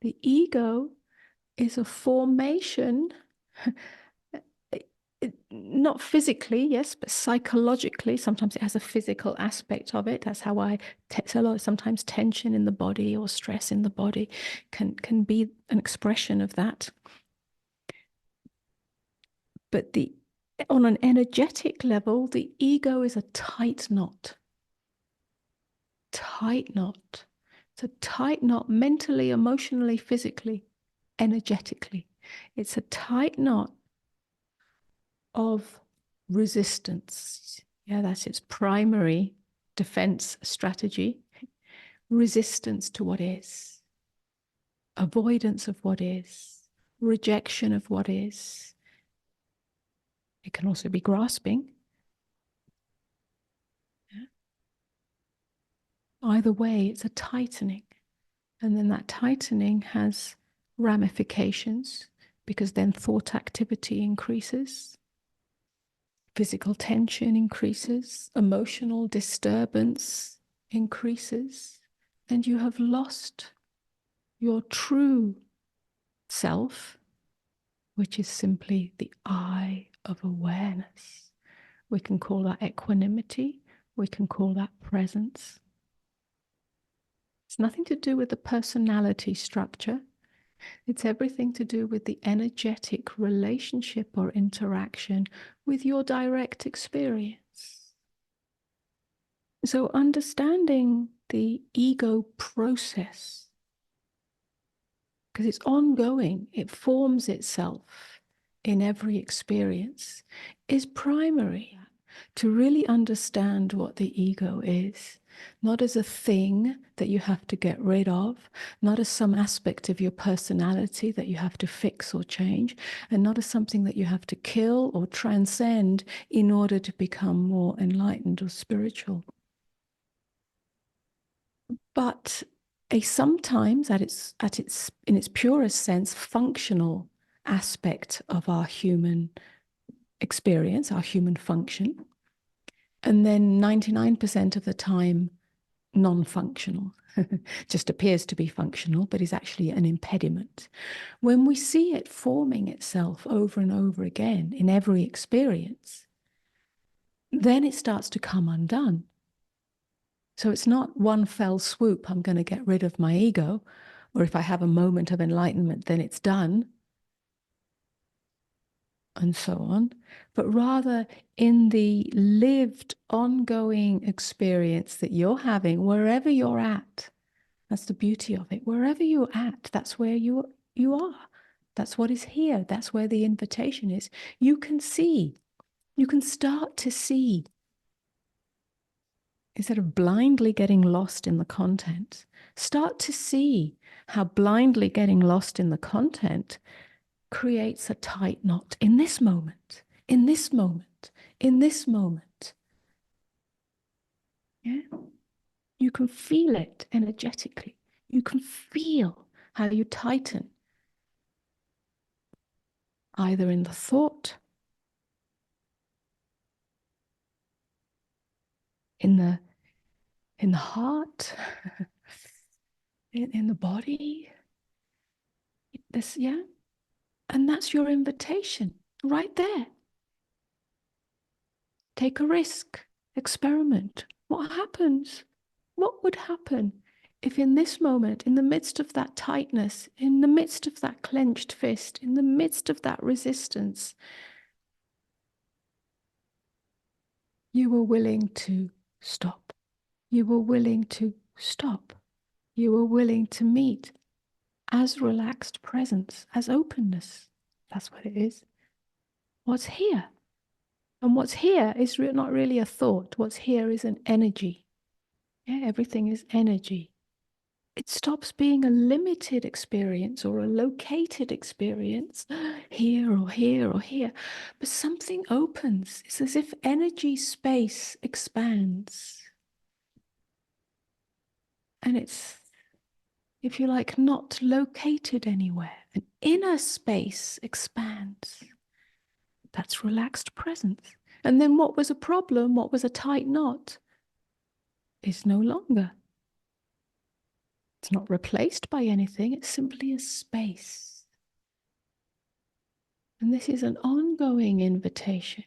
The ego is a formation, not physically, yes, but psychologically. Sometimes it has a physical aspect of it. That's how sometimes tension in the body or stress in the body can be an expression of that. But on an energetic level, the ego is a tight knot. Tight knot. It's a tight knot mentally, emotionally, physically, energetically. It's a tight knot of resistance. Yeah, that's its primary defense strategy. Resistance to what is, avoidance of what is, rejection of what is. It can also be grasping. Yeah. Either way, it's a tightening. And then that tightening has ramifications because then thought activity increases. Physical tension increases, emotional disturbance increases, and you have lost your true self, which is simply the eye of awareness. We can call that equanimity, we can call that presence. It's nothing to do with the personality structure. It's everything to do with the energetic relationship or interaction with your direct experience. So understanding the ego process, because it's ongoing, it forms itself in every experience, is primary to really understand what the ego is. Not as a thing that you have to get rid of, not as some aspect of your personality that you have to fix or change, and not as something that you have to kill or transcend in order to become more enlightened or spiritual. But a sometimes in its purest sense, functional aspect of our human experience, our human function. And then 99% of the time, non-functional, just appears to be functional, but is actually an impediment. When we see it forming itself over and over again in every experience, then it starts to come undone. So it's not one fell swoop, I'm going to get rid of my ego, or if I have a moment of enlightenment, then it's done, and so on, but rather in the lived, ongoing experience that you're having, wherever you're at. That's the beauty of it. Wherever you're at, that's where you are. That's what is here. That's where the invitation is. You can see. You can start to see. Instead of blindly getting lost in the content, start to see how blindly getting lost in the content creates a tight knot in this moment, in this moment, in this moment. Yeah? You can feel it energetically. You can feel how you tighten, either in the thought, in the heart, in the body. This, yeah? And that's your invitation right there. Take a risk, experiment. What happens? What would happen if in this moment, in the midst of that tightness, in the midst of that clenched fist, in the midst of that resistance, you were willing to stop? You were willing to stop. You were willing to meet as relaxed presence, as openness. That's what it is. What's here? And what's here is not really a thought. What's here is an energy. Yeah, everything is energy. It stops being a limited experience or a located experience, here or here or here. But something opens. It's as if energy space expands. And it's, if you like, not located anywhere. An inner space expands. That's relaxed presence. And then what was a problem, what was a tight knot, is no longer. It's not replaced by anything, it's simply a space. And this is an ongoing invitation